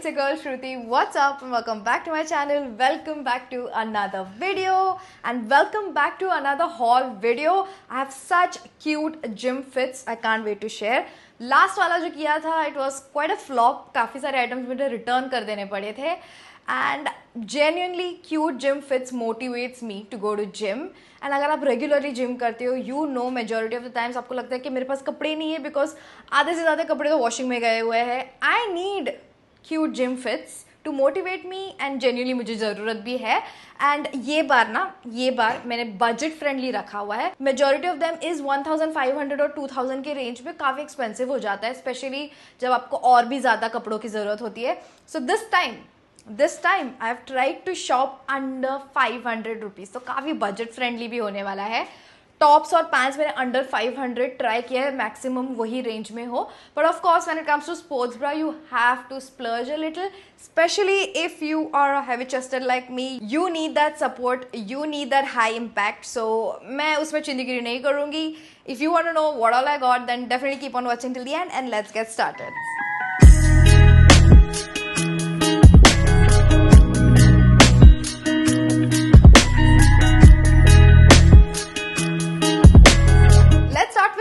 your girl Shruti. What's up? And welcome back to my channel. Welcome back to another video and welcome back to another haul video. I have such cute gym fits. I can't wait to share. Last वाला जो किया था it was quite a flop. काफ़ी सारे items मुझे return कर देने पड़े थे. And genuinely cute gym fits motivates me to go to gym. And अगर आप regularly gym करते हो, you know majority of the times आपको लगता है कि मेरे पास कपड़े नहीं है because आधे से ज़्यादा कपड़े तो washing में गए हुए हैं. I need cute gym fits to motivate me and genuinely मुझे ज़रूरत भी है. And ये बार मैंने budget friendly रखा हुआ है. Majority of them is 1500 और 2000 के range में काफ़ी expensive हो जाता है, especially जब आपको और भी ज़्यादा कपड़ों की ज़रूरत होती है. So this time I have tried to shop under 500 rupees. तो काफ़ी budget friendly भी होने वाला है. टॉप्स और पैंट्स मैंने अंडर 500 ट्राई किया है, मैक्सिमम वही रेंज में हो. But of course when it comes to sports bra you have to splurge a little, especially if you are a heavy chested like me. You need that support, you need that high impact. So मैं उसमें चिंदीगिरी नहीं करूँगी. If you want to know what all I got then definitely keep on watching till the end and let's get started.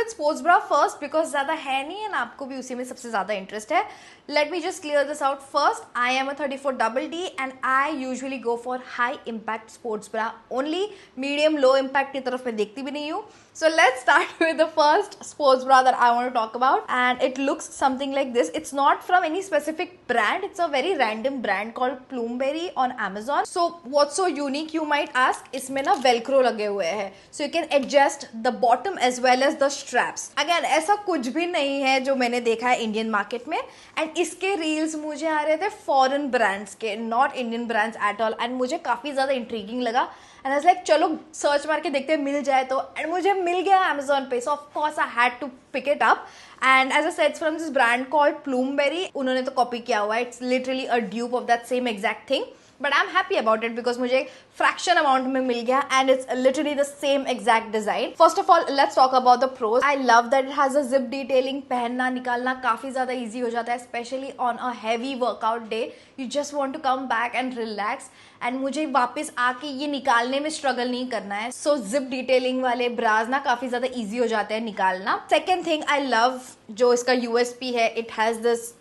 Sports bra first because ज़्यादा है नहीं and आपको भी उसी में सबसे ज़्यादा इंटरेस्ट है. Let me just clear this out first. I am a 34 double D and I usually go for high impact sports bra only. Medium low impact की तरफ मैं देखती भी नहीं हूँ. So let's start with the first sports bra that I want to talk about, and it looks something like this. It's not from any specific brand. It's a very random brand called Bloomberry on Amazon. So what's so unique, you might ask? इसमें ना velcro लगे हुए हैं, so you can adjust the bottom as well as the straps. Again, ऐसा कुछ भी नहीं है जो मैंने देखा है इंडियन मार्केट में. एंड इसके रील्स मुझे आ रहे थे फॉरेन ब्रांड्स के, not Indian brands at all. And मुझे काफ़ी ज़्यादा इंट्रीगिंग लगा. एंड आई वाज लाइक चलो सर्च मार के देखते हैं मिल जाए तो. एंड मुझे मिल गया अमेजोन पे, so of course I had to pick it up. And as a said from this brand called Plumberry. उन्होंने तो कॉपी किया हुआ है. It's literally a dupe of that same exact thing. But I am happy about it because मुझे fraction amount में मिल गया and it's literally the same exact design. First of all let's talk about the pros. I love that it has a zip detailing. पहनना निकालना काफी ज्यादा easy हो जाता है, specially on a heavy workout day. You just want to come back and relax and मुझे वापस आके ये निकालने में स्ट्रगल नहीं करना है. सो जिप डिटेलिंग वाले ब्राज ना काफी ज्यादा इजी हो जाते हैं निकालना. सेकेंड थिंग आई लव जो इसका यूएसपी है, it has this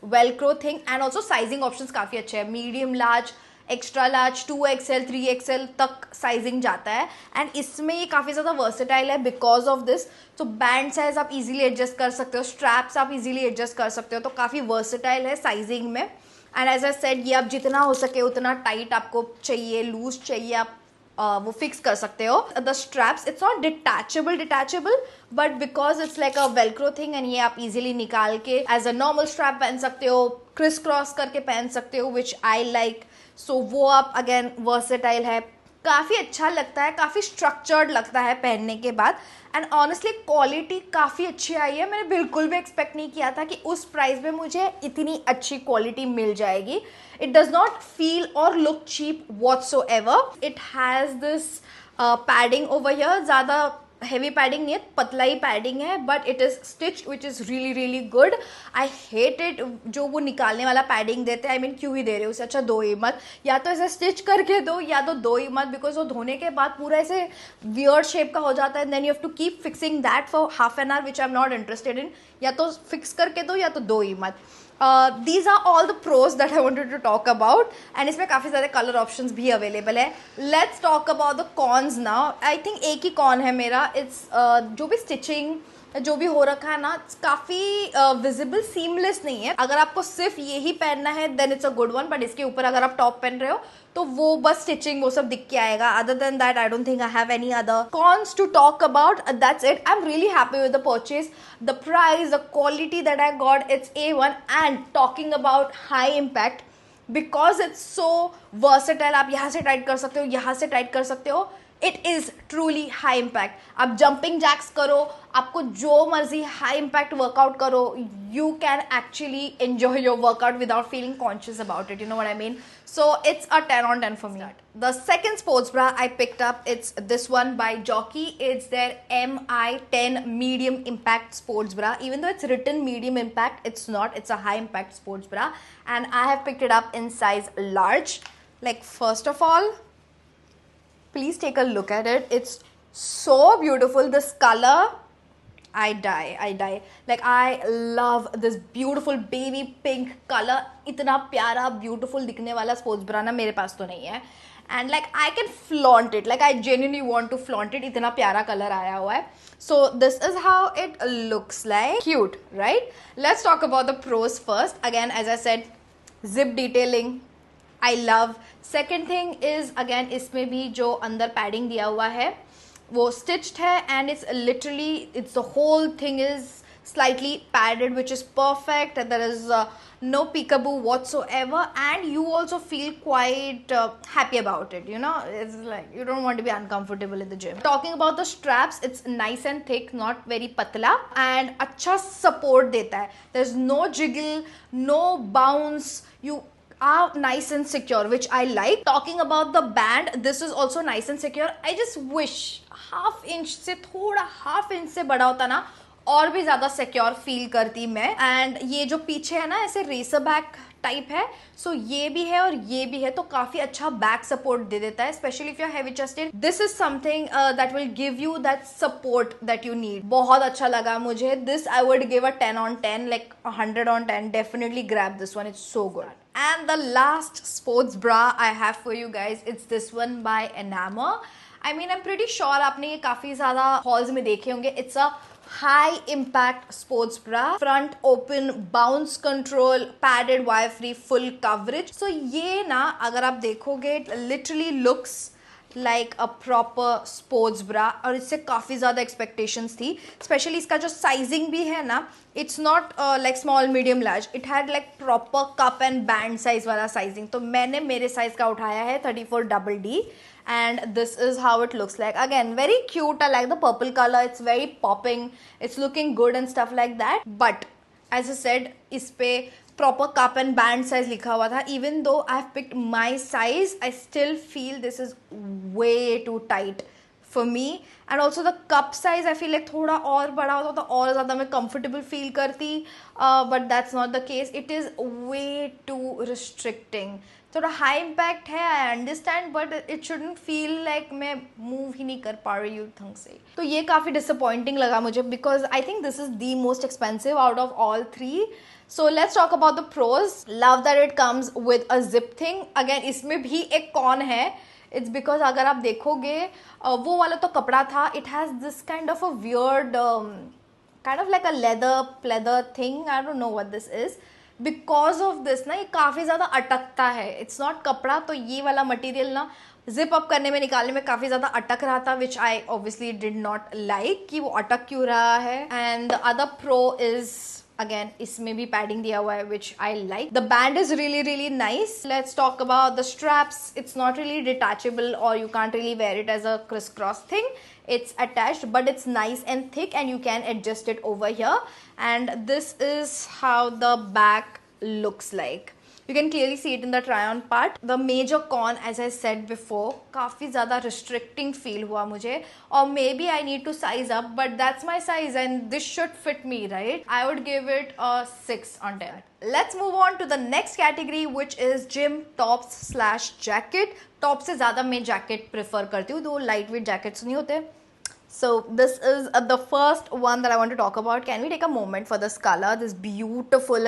Velcro thing and also sizing options काफ़ी अच्छे हैं. Medium large, extra large, 2XL 3XL तक साइजिंग जाता है. एंड इसमें ये काफ़ी ज़्यादा वर्सेटाइल है बिकॉज ऑफ दिस. तो बैंड साइज आप इजीली एडजस्ट कर सकते हो, स्ट्रैप्स आप इजीली एडजस्ट कर सकते हो. तो काफ़ी वर्सेटाइल है साइजिंग में. एंड एज आई सेड ये आप जितना हो सके उतना टाइट आपको चाहिए, लूज चाहिए, आप वो फिक्स कर सकते हो. The straps it's not detachable but because it's like a Velcro thing and ये आप इजीली निकाल के एज अ नॉर्मल स्ट्रैप पहन सकते हो, क्रिस क्रॉस करके पहन सकते हो, विच आई लाइक. सो वो आप अगेन वर्सेटाइल है, काफ़ी अच्छा लगता है, काफ़ी स्ट्रक्चर्ड लगता है पहनने के बाद. एंड ऑनेस्टली क्वालिटी काफ़ी अच्छी आई है. मैंने बिल्कुल भी एक्सपेक्ट नहीं किया था कि उस प्राइस में मुझे इतनी अच्छी क्वालिटी मिल जाएगी. It does not feel or look cheap whatsoever. It has this padding over here. ज़्यादा हेवी पैडिंग नहीं है, पतला ही पैडिंग है, but it is stitch which is really really good. I hate it जो वो निकालने वाला पैडिंग देते हैं. आई मीन क्यों ही दे रहे हो उसे, अच्छा दो ही मत. या तो ऐसे स्टिच करके दो या तो दो ही मत, बिकॉज वो धोने के बाद पूरा ऐसे वियर्ड शेप का हो जाता है. Then you have to keep fixing that for half an hour which I am not interested in. या तो फिक्स करके दो या तो दो ही मत. These are all the pros that I wanted to talk about. And इसमें काफ़ी सारे कलर ऑप्शंस भी अवेलेबल है. Let's talk about the cons now. I think एक ही कॉन है मेरा. It's जो भी स्टिचिंग जो भी हो रखा है ना, काफ़ी विजिबल, सीमलेस नहीं है. अगर आपको सिर्फ यही पहनना है then it's a good one. But इसके ऊपर अगर आप टॉप पहन रहे हो तो वो बस स्टिचिंग वो सब दिख के आएगा. Other than that I don't think I have any other cons to talk about. That's it. I am really happy with the purchase, the price, the quality that I got. It's A1. And talking about high impact because it's so versatile. आप यहाँ से tight कर सकते हो, यहाँ से tight कर सकते हो. It is truly high impact. आप जंपिंग जैक्स करो, आपको जो मर्जी हाई इम्पैक्ट वर्कआउट करो, you can actually enjoy your workout without feeling conscious about it. You know what I mean? So it's a 10 on 10 for me. The second sports bra I picked up, it's this one by Jockey. It's their MI10 medium impact sports bra. Even though it's written medium impact, it's not. It's a high impact sports bra, and I have picked it up in size large. Like, first of all, please take a look at it. It's so beautiful. This color, I die. Like, I love this beautiful baby pink color. इतना प्यारा beautiful दिखने वाला sports bra ना मेरे पास तो नहीं है. And like, I can flaunt it. Like, I genuinely want to flaunt it. इतना प्यारा color आया हुआ है. So this is how it looks like. Cute, right? Let's talk about the pros first. Again, as I said, zip detailing I love. Second thing is, again, इसमें भी जो अंदर padding दिया हुआ है वो stitched है, and it's literally, it's the whole thing is slightly padded, which is perfect. There is no peekaboo whatsoever, and you also feel quite happy about it. You know, it's like you don't want to be uncomfortable in the gym. Talking about the straps, it's nice and thick, not very patla, and अच्छा support देता है. There's no jiggle, no bounce. You are nice and secure, which I like. Talking about the band, this is also nice and secure. I just wish half inch से थोड़ा half inch से बड़ा होता ना, और भी ज़्यादा सिक्योर फील करती मैं. एंड ये जो पीछे है ना, ऐसे रेसर बैक टाइप है, सो ये भी है और ये भी है, तो काफ़ी अच्छा बैक सपोर्ट दे देता है, specially if you are heavy chested. This is something that will give you that support that you need. बहुत अच्छा लगा मुझे. This I would give a 10 on 10, like 100 on 10. Definitely grab this one, it's so good. And the last sports bra I have for you guys, it's this one by Enamour. I mean, I'm pretty sure आपने ये काफ़ी ज़्यादा halls में देखे होंगे. It's a high impact sports bra, front open, bounce control, padded wire free, full coverage. So ये ना, अगर आप देखोगे, it literally looks like a proper sports bra, और इससे काफ़ी ज़्यादा expectations थी. Especially इसका जो sizing भी है ना, it's not like small, medium, large. It had like proper cup and band size वाला sizing. तो मैंने मेरे size का उठाया है 34DD. And this is how it looks like. Again, very cute. I like the purple color. It's very popping. It's looking good and stuff like that. But as I said, इस पे proper cup and band size लिखा हुआ था. Even though I've picked my size, I still feel this is way too tight for me. And also the cup size, I feel like थोड़ा और बड़ा होता तो और ज़्यादा मैं comfortable feel करती. But that's not the case. It is way too restricting. थोड़ा हाई इम्पैक्ट है, I understand, but it shouldn't feel like मैं मूव ही नहीं कर पा रही हूँ ढंग से. तो ये काफ़ी डिसअपॉइंटिंग लगा मुझे, because I think this is the most expensive out of all three. So let's talk about the pros. Love that it comes with a zip thing. Again, इसमें भी एक कॉन है. इट्स बिकॉज अगर आप देखोगे, वो वाला तो कपड़ा था, it has this kind of a weird, kind of like a leather pleather thing. I don't know what this is. Because of this ना, ये काफ़ी ज़्यादा अटकता है. इट्स नॉट कपड़ा, तो ये वाला मटेरियल ना जिप अप करने में, निकालने में काफ़ी ज़्यादा अटक रहा था, which I obviously did not like कि वो अटक क्यों रहा है. And the other pro is, again, इसमें भी पैडिंग दिया हुआ है, which I like. The band is really really nice. Let's talk about the straps. It's not really detachable, और you can't really wear it as a criss cross thing. It's attached, but it's nice and thick, and you can adjust it over here. And this is how the back looks like. You can clearly see it in the try on part. The major con, as I said before, काफ़ी ज़्यादा restricting feel हुआ मुझे, or maybe I need to size up, but that's my size and this should fit me, right? I would give it a 6 on 10. Let's move on to the next category, which is gym tops slash jacket. Top से ज़्यादा मैं jacket prefer करती हूँ, दो light weight jackets नहीं होते. So this is the first one that I want to talk about. Can we take a moment for this color? This beautiful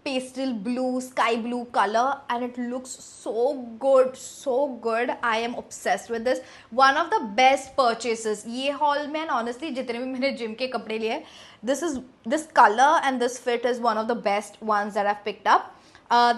pastel blue, sky blue color, and it looks so good. I am obsessed with this. One of the best purchases ये haul में, and honestly जितने भी मैंने gym के कपड़े लिए, this color and this fit is one of the best ones that I've picked up.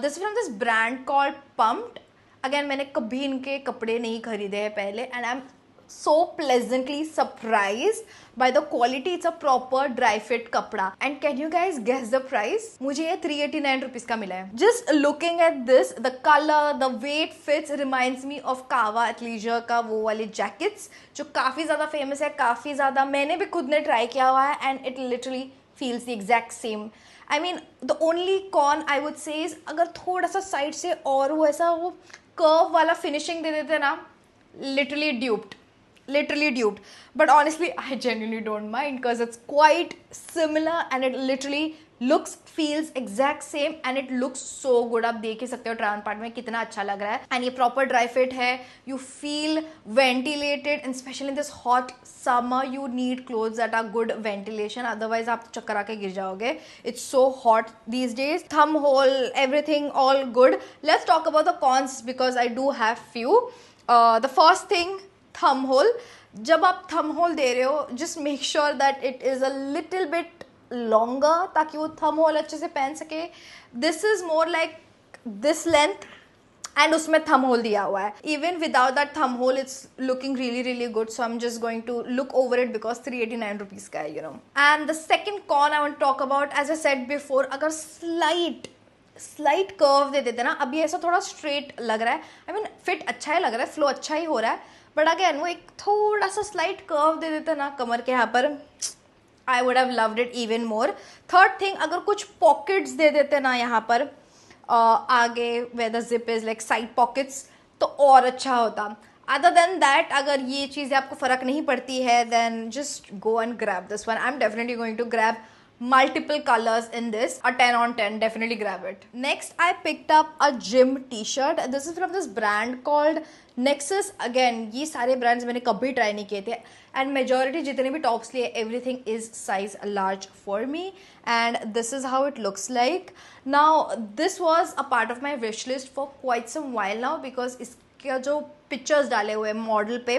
This is from this brand called Pumped. Again, मैंने कभी इनके कपड़े नहीं खरीदे हैं पहले, and I'm so pleasantly surprised by the quality. It's a proper dry fit kapda. And can you guys guess the price? मुझे ये 389 rupees का मिला है. Just looking at this, the color, the way it fits reminds me of Kawa Athleisure का वो वाले jackets जो काफ़ी ज़्यादा famous है, काफ़ी ज़्यादा मैंने भी खुद ने try किया हुआ है and it literally feels the exact same. I mean, the only con I would say is अगर थोड़ा सा side से और वो ऐसा वो curve वाला finishing दे देते ना, literally duped. But honestly, I genuinely don't mind because it's quite similar and it literally feels exact same and it looks so good. आप देख ही सकते हो ट्राई ऑन पार्ट में कितना अच्छा लग रहा है. And ये proper dry fit है. You feel ventilated and especially in this hot summer you need clothes that are good ventilation. Otherwise आप चक्कर आके गिर जाओगे. It's so hot these days. Thumb hole, everything all good. Let's talk about the cons because I do have few. The first thing, thumb hole. जब आप thumb hole दे रहे हो just make sure that it is a little bit longer ताकि वो thumb hole अच्छे से पहन सके. This is more like this length and उसमें thumb hole दिया हुआ है. Even without that thumb hole it's looking really good, so I'm just going to look over it because 389 rupees का है, you know. And the second con I want to talk about, as I said before, अगर slight curve दे देते ना, अभी ऐसा थोड़ा straight लग रहा है. I mean fit अच्छा ही लग रहा है, flow अच्छा ही हो रहा है, बट अगेन वो एक थोड़ा सा स्लाइट कर्व दे देते ना कमर के यहाँ पर, I would have loved it even more. Third thing, अगर कुछ पॉकेट्स दे देते ना यहाँ पर आगे where the zip is like side pockets, तो और अच्छा होता. अदर देन दैट, अगर ये चीज़ें आपको फ़र्क नहीं पड़ती है then just go and grab this one. I am definitely going to grab multiple colors in this. A 10 on 10, definitely grab it. Next I picked up a gym t-shirt. This is from this brand called Nexus. Again ये सारे brands मैंने कभी try नहीं किए थे and majority जितने भी tops लिए everything is size large for me and this is how it looks like. Now this was a part of my wish list for quite some while now because इसके जो pictures डाले हुए model पे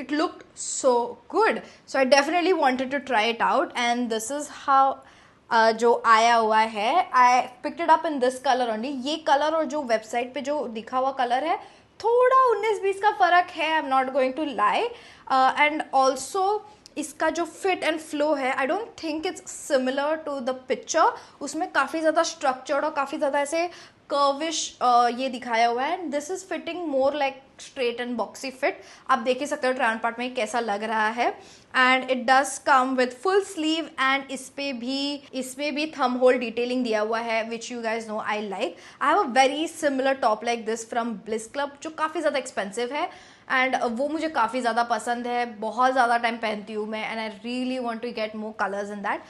it looked so good, so I definitely wanted to try it out and this is how जो आया हुआ है. I picked it up in this color only. ये color और जो website पे जो दिखा हुआ color है थोड़ा 19-20 का फ़र्क है, I'm not going to lie. And also इसका जो fit and flow है I don't think it's similar to the picture. उसमें काफ़ी ज़्यादा structured और काफ़ी ज़्यादा ऐसे कर्विश ये दिखाया हुआ है and this is fitting more like straight and boxy fit. आप देख ही सकते हो ट्राई ऑन पार्ट में कैसा लग रहा है and it does come with full sleeve and इस पे भी थंब होल डिटेलिंग दिया हुआ है which you guys know I like. I have a very similar top like this from Bliss Club जो काफ़ी ज़्यादा एक्सपेंसिव है एंड वो मुझे काफ़ी ज़्यादा पसंद है, बहुत ज़्यादा टाइम पहनती हूँ मैं and I really want to get more colours in that.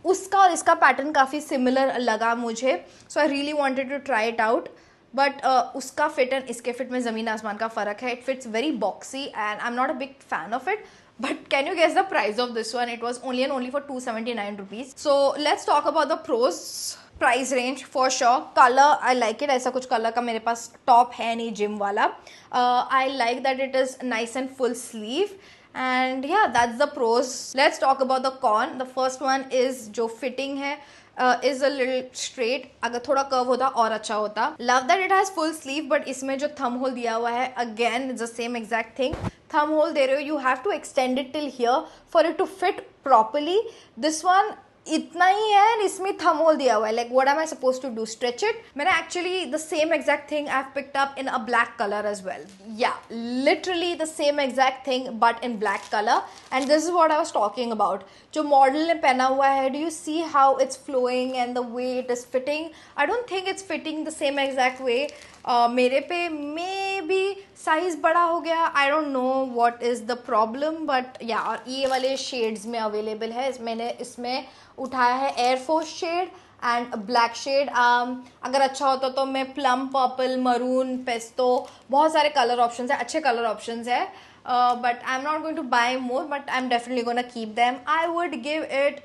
उसका और इसका पैटर्न काफ़ी सिमिलर लगा मुझे, so I really wanted to try it out. But उसका फिट एंड इसके फिट में ज़मीन आसमान का फ़र्क है. It fits very boxy and I am not a big fan of it. But can you guess the price of this one? It was only for 279 rupees. So let's talk about the pros. Price range for sure. Color I like it. ऐसा कुछ color का मेरे पास top है नहीं gym वाला. I like that it is nice and full sleeve. And yeah, that's the pros. Let's talk about the con. The first one is जो fitting है is a little straight. अगर थोड़ा curve होता और अच्छा होता. Love that it has full sleeve, but इसमें जो thumb hole दिया हुआ है again it's the same exact thing. Thumb hole दे रहे हो, you have to extend it till here for it to fit properly. This one इतना ही है and इसमें thumb hole दिया हुआ है. Like what am I supposed to do? Stretch it? मैंने actually the same exact thing I've picked up in a black color as well. Yeah, literally the same exact thing but in black color. And this is what I was talking about. जो model ने पहना हुआ है, do you see how it's flowing and the way it is fitting? I don't think it's fitting the same exact way. मेरे पे maybe size बड़ा हो गया. I don't know what is the problem, but yeah, और ये वाले shades में available है. मैंने इसमें उठाया है Air Force shade and black shade. अगर अच्छा होता तो मैं प्लम, पर्पल, मरून, पेस्टो, बहुत सारे कलर ऑप्शंस है, अच्छे कलर ऑप्शंस है. But I am not going to buy more, but I am definitely gonna keep them. I would give it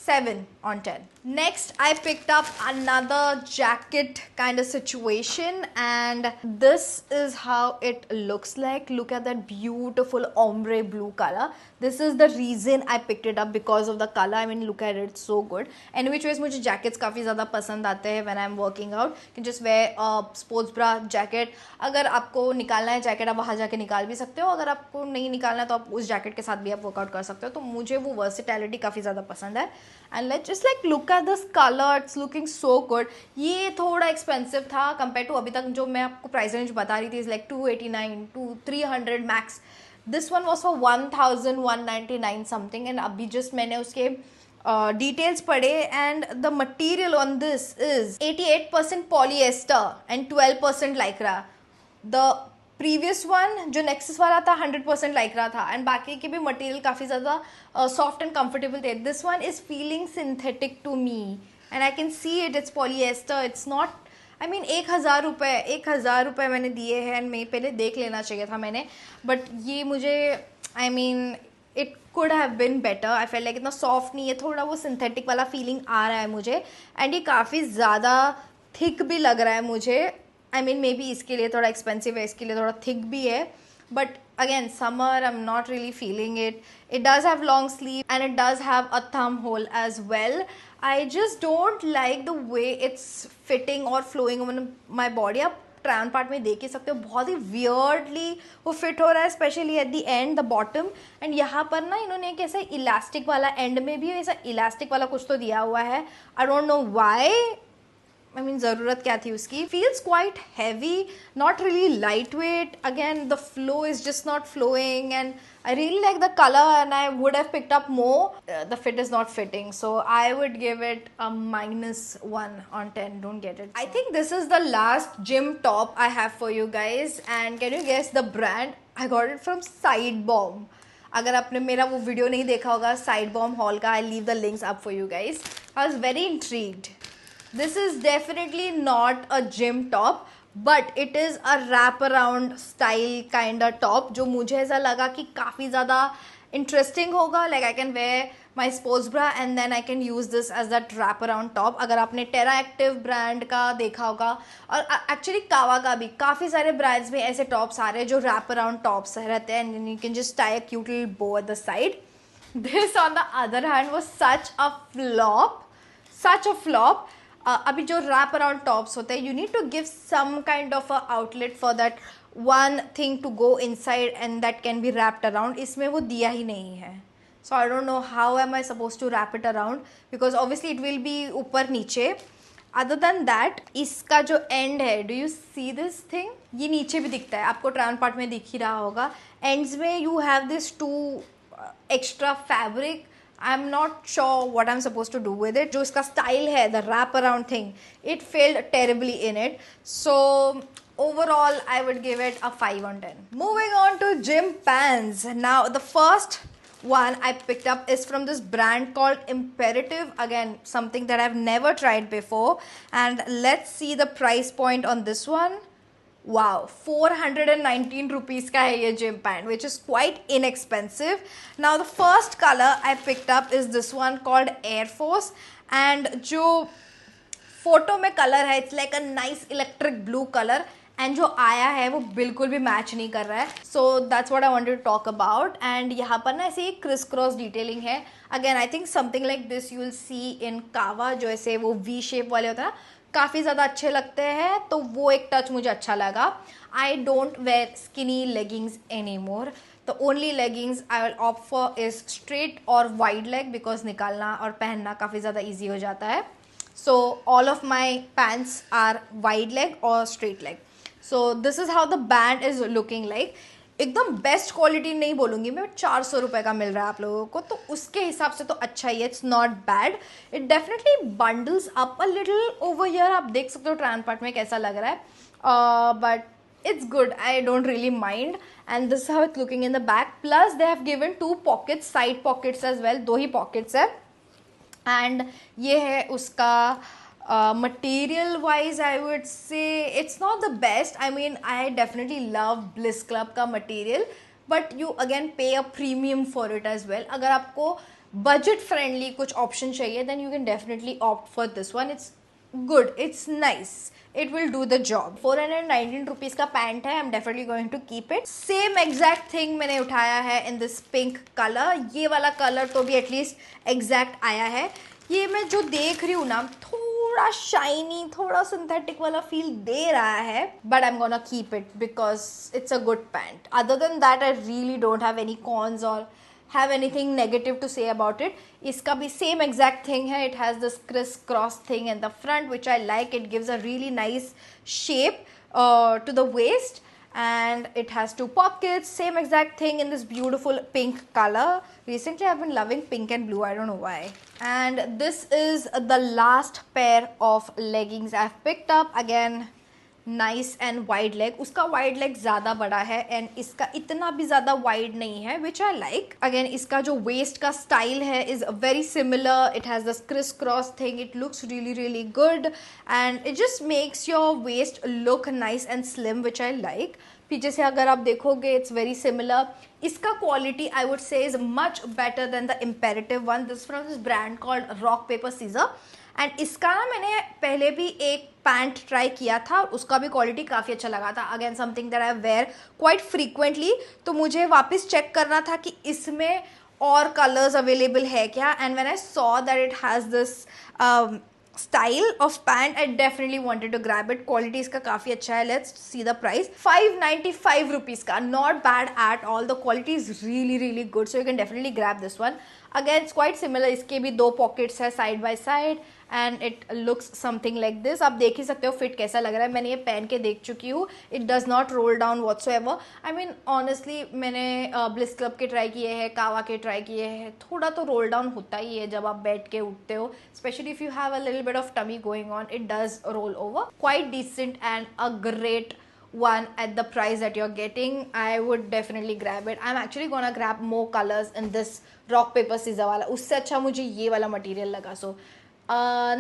7 on 10. Next, I picked up another jacket kind of situation, and this is how it looks like. Look at that beautiful ombre blue color. This is the reason I picked it up, because of the color. I mean, look at it, it's so good. And which ways मुझे jackets काफ़ी ज़्यादा पसंद आते हैं when I'm working out. You can just wear a sports bra jacket. अगर आपको निकालना है जैकेट, आप वहाँ जाके निकाल भी सकते हो. अगर आपको नहीं निकालना है तो आप उस जैकेट के साथ भी आप वर्कआउट कर सकते हो. तो मुझे वो वर्सिटैलिटी काफ़ी ज़्यादा पसंद है. And let's just like look at this colour, it's looking so good. ये थोड़ा एक्सपेंसिव था कंपेयर टू अभी तक जो मैं आपको प्राइस रेंज बता रही थी, is like 289 to 300 max. This one was for 1199 something. And अभी जस्ट मैंने उसके डिटेल्स पढ़े, and the material on this is 88% polyester and 12% Lycra. The previous one जो नेक्सस वाला था 100% लाइक्रा था, एंड बाकी के भी मटेरियल काफ़ी ज़्यादा सॉफ्ट एंड कंफर्टेबल थे. This one is feeling synthetic to me, and I can see it. It's polyester, it's not. I mean 1,000 रुपये मैंने दिए हैं, एंड मैं पहले देख लेना चाहिए था मैंने, बट ये मुझे I mean it could have been better. I fail like इतना सॉफ्ट नहीं है, थोड़ा वो सिंथेटिक वाला फीलिंग आ रहा है मुझे, एंड ये काफ़ी ज़्यादा थिक भी लग रहा है मुझे. आई मीन मे बी इसके लिए थोड़ा एक्सपेंसिव है, इसके लिए थोड़ा थिक भी है, but again summer I am not really feeling it. It does have long sleeve and it does have a thumb hole as well. I just don't like the way it's fitting or flowing on my body. आप try on part में देख ही सकते हो, बहुत ही weirdly वो fit हो रहा है, specially at the end, the bottom. And यहाँ पर ना इन्होंने एक ऐसा इलास्टिक वाला, एंड में भी ऐसा इलास्टिक वाला कुछ तो दिया हुआ है. I don't know why. I mean ज़रूरत क्या थी उसकी. Feels quite heavy, not really light weight. Again the flow is just not flowing, and I really like the color, and I would have picked up more. The fit is not fitting, so I would give it a -1 on 10. Don't get it. I think this is the last gym top I have for you guys, and can you guess the brand? I got it from Side Bomb. अगर आपने मेरा वो video नहीं देखा होगा Side Bomb haul का, I'll leave the links up for you guys. I was very intrigued. This is definitely not a gym top, but it is a wrap around style kind of top, जो मुझे ऐसा लगा कि काफ़ी ज़्यादा interesting होगा. Like I can wear my sports bra and then I can use this as that wrap around top. अगर आपने टेरा एक्टिव ब्रांड का देखा होगा, और एक्चुअली कावा का भी काफ़ी सारे ब्रांड्स में ऐसे टॉप्स आ रहे हैं जो रैप अराउंड टॉप्स रहते हैं, and you can just tie a cute little bow at the side. This on the other hand was such a flop. अभी जो रैप अराउंड टॉप्स होते हैं, you need to give some kind of a outlet for that one thing to go inside and that can be wrapped around. इसमें वो दिया ही नहीं है. So I don't know how am I suppose to wrap it around, because obviously it will be ऊपर नीचे. Other than that, इसका जो एंड है, do you see this thing, ये नीचे भी दिखता है आपको, ट्रायन पार्ट में दिख ही रहा होगा. एंड्स में you have this 2 extra fabric. I'm not sure what I'm supposed to do with it. जो इसका style है, the wrap around thing, it failed terribly in it. So overall, I would give it a 5 on 10. Moving on to gym pants. Now the first one I picked up is from this brand called Imperative. Again, something that I've never tried before. And let's see the price point on this one. Wow, 419 rupees का है ये gym pant, which is quite inexpensive. Now the first color I picked up is this one called Air Force, and जो photo में colour है, it's like a nice electric blue color, and जो आया है वो बिल्कुल भी मैच नहीं कर रहा है. So that's what I wanted to talk about. And यहाँ पर ना ऐसे ही क्रिस क्रॉस डिटेलिंग है. Again, I think something like this you will see in Kawa, जो ऐसे वो V shape वाले होता है ना, काफ़ी ज़्यादा अच्छे लगते हैं. तो वो एक टच मुझे अच्छा लगा. I don't wear skinny leggings any more. The only leggings I will opt for is straight और वाइड लेग, बिकॉज निकालना और पहनना काफ़ी ज़्यादा ईजी हो जाता है. So all of my pants are wide leg और straight leg. So this is how the band is looking like. एकदम बेस्ट क्वालिटी नहीं बोलूँगी मैं, 400 रुपये का मिल रहा है आप लोगों को, तो उसके हिसाब से तो अच्छा ही है. It's not bad. It definitely bundles up a little over here. आप देख सकते हो ट्रायन पार्ट में कैसा लग रहा है, but it's good. I don't really mind. And this how it's looking in the back. Plus they have given 2 pockets, side pockets as well. 2 ही पॉकेट्स है. एंड ये है उसका material wise, I would say it's not the best. I mean, I definitely love Bliss Club का material, but you again pay a premium for it as well. अगर आपको budget friendly कुछ option चाहिए then you can definitely opt for this one. It's good, it's nice, it will do the job. 419 rupees का pant है. I'm definitely going to keep it. Same exact thing मैंने उठाया है in this pink color. ये वाला colour तो भी at least exact आया है. ये मैं जो देख रही हूँ ना, थोड़ा शाइनी, थोड़ा सिंथेटिक वाला फील दे रहा है, but I am gonna keep it because it's a good pant. Other than that I really don't have any cons और have anything negative to say about it. इसका भी same exact thing है. It has this criss cross thing in the front which I like. It gives a really nice shape to the waist, and it has two pockets. Same exact thing in this beautiful pink color. Recently I've been loving pink and blue, I don't know why. And this is the last pair of leggings I've picked up. Again, nice and wide leg. उसका wide leg ज़्यादा बड़ा है and इसका इतना भी ज़्यादा wide नहीं है, विच आई लाइक. अगेन इसका जो वेस्ट का स्टाइल है is very similar. It has the criss cross thing. It looks really really good and it just makes your waist look nice and slim, which I like. पीछे से अगर आप देखोगे it's very similar. इसका quality I would say is much better than the Imperative one. This from this brand called Rock Paper Scissor. And इसका ना मैंने पहले भी एक पैंट ट्राई किया था, उसका भी क्वालिटी काफ़ी अच्छा लगा था. Again something that I wear quite frequently. तो मुझे वापस चेक करना था कि इसमें और कलर्स अवेलेबल है क्या. And when I saw that it has this style of pant, I definitely wanted to grab it. Quality इसका काफ़ी अच्छा है. Let's see the price. 595 rupees का. Not bad at all. The quality is really really good, so you can definitely grab this one. Again it's quite similar. इसके भी दो pockets है side by side and it looks something like this. आप देख ही सकते हो fit कैसा लग रहा है. मैंने ये पहन के देख चुकी हूँ. It does not roll down whatsoever. I mean honestly मैंने ब्लिस क्लब के ट्राई किए हैं, कावा के ट्राई किए हैं. थोड़ा तो रोल डाउन होता ही है जब आप बैठ के उठते हो, specially if you have a little bit of tummy going on. It does roll over. Quite decent and a great one at the price that you're getting. I would definitely grab it. I'm actually gonna grab more colors in this rock paper scissor वाला. उससे अच्छा मुझे ये वाला material लगा. So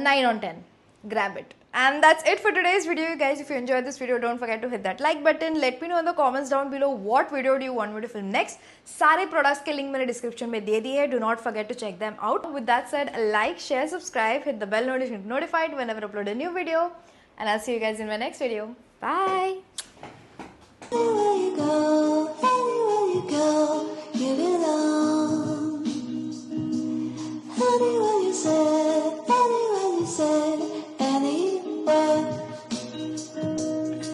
9 on 10. Grab it. And that's it for today's video, you guys. If you enjoyed this video, don't forget to hit that like button. Let me know in the comments down below what video do you want me to film next. सारे products के link मैंने description में दे दिए हैं. Do not forget to check them out. With that said, like, share, subscribe, hit the bell notification to be notified whenever I upload a new video. And I'll see you guys in my next video. Bye.